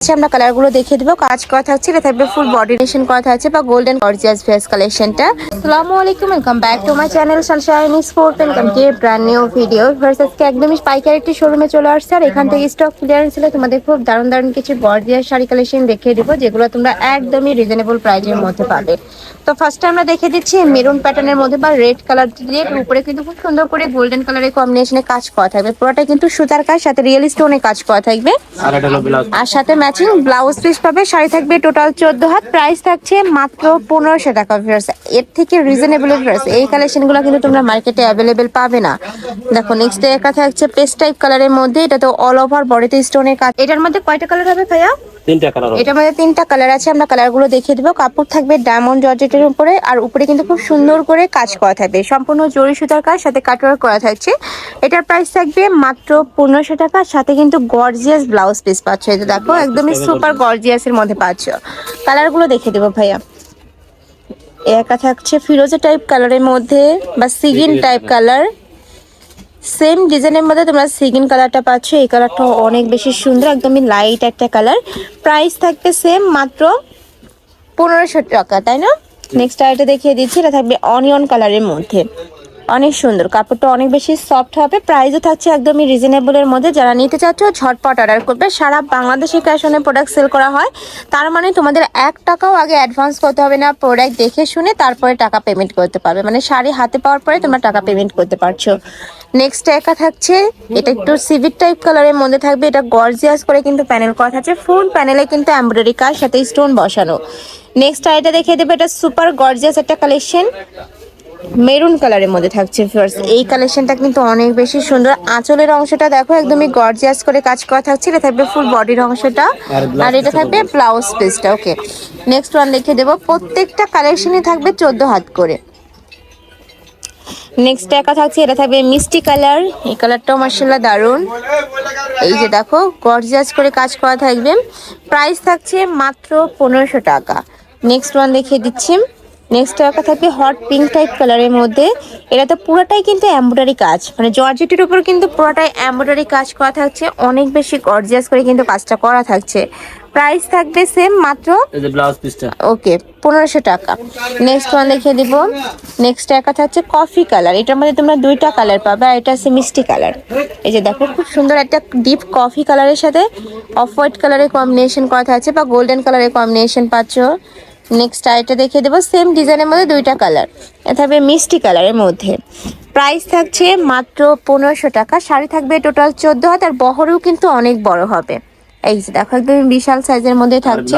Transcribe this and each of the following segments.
আমরা কালারগুলো দেখিয়ে দেবো। কাজ করা থাকছে, এটা থাকবে ফুল বডি নেশন করা থাকছে বা গোল্ডেন গর্জিয়াস ফেস কালেকশনটা। আসসালামু আলাইকুম, welcome back to my channel sunshine sport, welcome to brand new video. ভার্সেসকে একদমই পাইকারি একটি শোরুমে চলে আসছে, আর এখান থেকে স্টক ক্লিয়ারেন্স ছিল। তোমাদের খুব দারুণ দারুণ কিছু গর্জিয়াস শাড়ি কালেকশন দেখিয়ে দিব, যেগুলো তোমরা একদমই রিজনেবল প্রাইসের মধ্যে পাবে। তো ফার্স্টে আমরা দেখে দিচ্ছি মেরুন প্যাটার্নের মধ্যে বা রেড কালার দিয়ে, উপরে কিন্তু খুব সুন্দর করে গোল্ডেন কালারের কম্বিনেশনে কাজ করা থাকবে। পুরোটা কিন্তু সুতার কাজ, সাথে রিয়েল স্টোনে কাজ করা থাকবে, আর সাথে ম্যাচিং ব্লাউজ পিস পাবে। শাড়ি থাকবে টোটাল 14 হাত, প্রাইস থাকছে মাত্র 1500 টাকা। এর থেকে রিজনেবল প্রাইস এই কালেকশনগুলো কিন্তু তোমরা মার্কেটে অ্যাভেলেবেল পাবে না। দেখো নেক্সট একটা থাকছে পেস্ট টাইপ কালারের মধ্যে, এটা তো অল ওভার বডিতে স্টোনের কাজ। এটার মধ্যে কয়টা কালার হবে ভাইয়া? এটার মধ্যে 3টা কালার আছে, আমরা কালারগুলো দেখিয়ে দেবো। কাপড় থাকবে ডায়মন্ড জর্জেটের উপরে, আর উপরে কিন্তু খুব সুন্দর করে কাজ করা থাকবে, সম্পূর্ণ জরি সুতার কাজ, সাথে কাটওয়ার্ক করা থাকছে। এটার প্রাইস থাকবে মাত্র 1500 টাকা, সাথে কিন্তু গর্জিয়াস ব্লাউজ পিস পাচ্ছ। এই যে দেখো একদমই সুপার গর্জিয়াস এর মধ্যে পাচ্ছ। কালারগুলো দেখিয়ে দেবো ভাইয়া। একা থাকছে ফিরোজা টাইপ কালারের মধ্যে বা সিগিন টাইপ কালার, সেম ডিজাইনের মধ্যে তোমরা সিগিন কালারটা পাচ্ছ। এই কালারটা অনেক বেশি সুন্দর, একদমই লাইট একটা কালার। প্রাইস থাকবে সেম মাত্র 1500 টাকা, তাই না? নেক্সট আইটা দেখিয়ে দিচ্ছি, এটা থাকবে অনিয়ন কালারের মধ্যে, অনেক সুন্দর। কাপড়টা অনেক বেশি সফট হবে, প্রাইসও থাকছে একদমই রিজনেবলের মধ্যে। যারা নিতে চাচ্ছ ঝটপট অর্ডার করবে। সারা বাংলাদেশে ক্যাশ অনে প্রোডাক্ট সেল করা হয়, তার মানে তোমাদের 1 টাকাও আগে অ্যাডভান্স করতে হবে না। প্রোডাক্ট দেখে শুনে তারপরে টাকা পেমেন্ট করতে পারবে, মানে শাড়ি হাতে পাওয়ার পরে তোমরা টাকা পেমেন্ট করতে পারছো। নেক্সট একা থাকছে, এটা একটু সিভিক টাইপ কালারের মধ্যে থাকবে। এটা গর্জিয়াস করে কিন্তু প্যানেল করা থাকছে, ফুল প্যানেলে কিন্তু এমব্রয়ডারি কাজ, সাথে স্টোন বসানো। নেক্সট আইটা দেখিয়ে দেবে, এটা সুপার গর্জিয়াস একটা কালেকশন, মেরুন কালারের মধ্যে থাকছে। ফার্স্ট এই কালেকশনটা কিন্তু অনেক বেশি সুন্দর। আঁচলের অংশটা দেখো একদমই গর্জিয়াস করে কাজ করা থাকছে। এটা থাকবে ফুল বডির অংশটা, আর এটা থাকবে ব্লাউজ পিসটা। ওকে, নেক্সট ওয়ান দেখিয়ে দেবো। প্রত্যেকটা কালেকশনই থাকবে 14 হাত করে। নেক্সট একা থাকছে, এটা থাকবে মিষ্টি কালার। এই কালারটাও মাশাআল্লাহ দারুন। এই যে দেখো গর্জিয়াস করে কাজ করা থাকবে, প্রাইস থাকছে মাত্র 1500 টাকা। নেক্সট ওয়ান দেখিয়ে দিচ্ছি। নেক্সট একটা থাকবে হট পিঙ্ক টাইপ কালারের মধ্যে, এটা তো পুরোটাই কিন্তু এমব্রয়ডারি কাজ, মানে জর্জেটের উপর কিন্তু পুরোটাই এমব্রয়ডারি কাজ করা থাকছে, অনেক বেশি গর্জিয়াস করে কিন্তু কাজটা করা থাকছে। প্রাইস থাকবে সেম মাত্র ওকে 1500 টাকা। নেক্সট ওয়ান দেখিয়ে দিব। নেক্সট একটা থাকছে কফি কালার, এটার মধ্যে তোমরা 2টা কালার পাবে, আর এটা আছে মিষ্টি কালার। এই যে দেখো খুব সুন্দর একটা ডিপ কফি কালারের সাথে অফ হোয়াইট কালারের কম্বিনেশন করা থাকছে বা গোল্ডেন কালারের কম্বিনেশন পাচ্ছ। নেক্সট আইটা দেখিয়ে দেবো, সেম ডিজাইনের মধ্যে 2টা কালার, এটা থাকবে মিষ্টি কালারের মধ্যে। প্রাইস থাকছে মাত্র 1500 টাকা। শাড়ি থাকবে টোটাল 14 হাত, আর বহরেও কিন্তু অনেক বড় হবে। এই যে দেখো একদম বিশাল সাইজের মধ্যে থাকছে,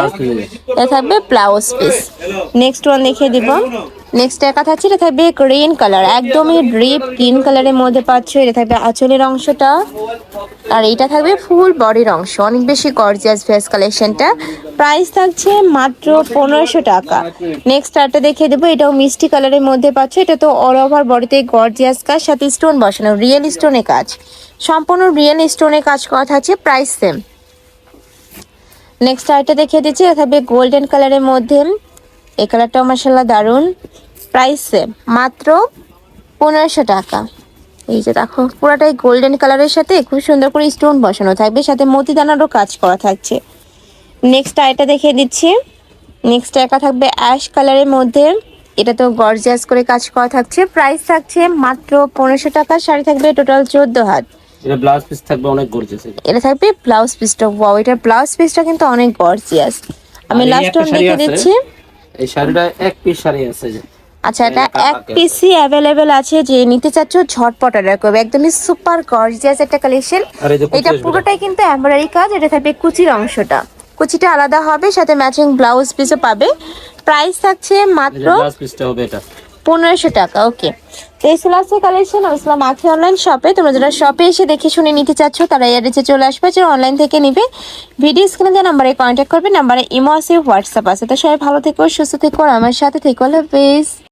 এটা থাকবে ব্লাউজ পিস। নেক্সট ওয়ান দেখিয়ে দিব। নেক্সট একা থাকছে, এটা থাকবে গ্রিন কালার, একদমই ডিপ গ্রিন কালারের মধ্যে পাচ্ছ। এটা থাকবে আঁচলের অংশটা, আর এটা থাকবে ফুল বডির অংশ, অনেক বেশি গর্জিয়াস ফেস কালেকশনটা। প্রাইস থাকছে মাত্র 1500 টাকা। নেক্সট আরটা দেখিয়ে দেবো, এটাও মিষ্টি কালারের মধ্যে পাচ্ছ। এটা তো অল ওভার বডিতে গর্জিয়াস কাজ, সাথে স্টোন বসানো, রিয়েল স্টোনে কাজ, সম্পূর্ণ রিয়েল স্টোনে কাজ করা থাকছে। Price same. নেক্সট আরটা দেখিয়ে দিচ্ছি, এটা থাকবে গোল্ডেন কালারের মধ্যে, এই কালারটাও মাশাআল্লাহ দারুন। প্রাইস সেম মাত্র 1500 টাকা। এই যে দেখো পুরাটাই গোল্ডেন কালারের সাথে খুব সুন্দর করে স্টোন বসানো থাকবে, সাথে মতিদানারও কাজ করা থাকছে। নেক্সট আইটা দেখিয়ে দিচ্ছি। নেক্সট একা থাকবে অ্যাশ কালারের মধ্যে, এটা তো গর্জিয়াস করে কাজ করা থাকছে। প্রাইস থাকছে মাত্র 1500 টাকা। শাড়ি থাকবে টোটাল 14 হাত। এটা ব্লাউজ পিস থাকবে অনেক গর্জিয়াস, এটা থাকবে ব্লাউজ পিসটা। ওয়াও, এটার ব্লাউজ পিসটা কিন্তু অনেক গর্জিয়াস। আমি লাস্ট ওয়ান দেখিয়ে দিচ্ছি। এই শাড়িটা এক পিস শাড়ি আছে যে, আচ্ছা এটা এক পিসি অ্যাভেলেবেল আছে, যে নিতে চাচ্ছ ঝটপট অর্ডার করবে। একদমই সুপার গর্জিয়াস একটা কালেকশন। এটা পুরোটাই কিন্তু এমব্রয়ডারি কাজ, এটা থাকবে কুচির অংশটা, কুচিটা আলাদা হবে, সাথে ম্যাচিং ব্লাউজ পিসও পাবে। প্রাইস থাকছে মাত্র ব্লাউজ পিসটা হবে এটা 1500 টাকা। ওকে, তো এই ছিল আজকের কালেকশন ইসলাম আখি অনলাইন শপে। তোমরা যারা শপে এসে দেখে শুনে নিতে চাচ্ছ তারা এড্রেসে চলে আসবে, যারা অনলাইন থেকে নিবে ভিডিও স্ক্রিনে দেওয়া নাম্বারে কন্ট্যাক্ট করবে। নাম্বারে ইমো আছে, হোয়াটসঅ্যাপ আছে। তো সবাই ভালো থেকো, সুস্থ থেকো, আর আমার সাথে থেকো। আল্লাহ হাফেজ।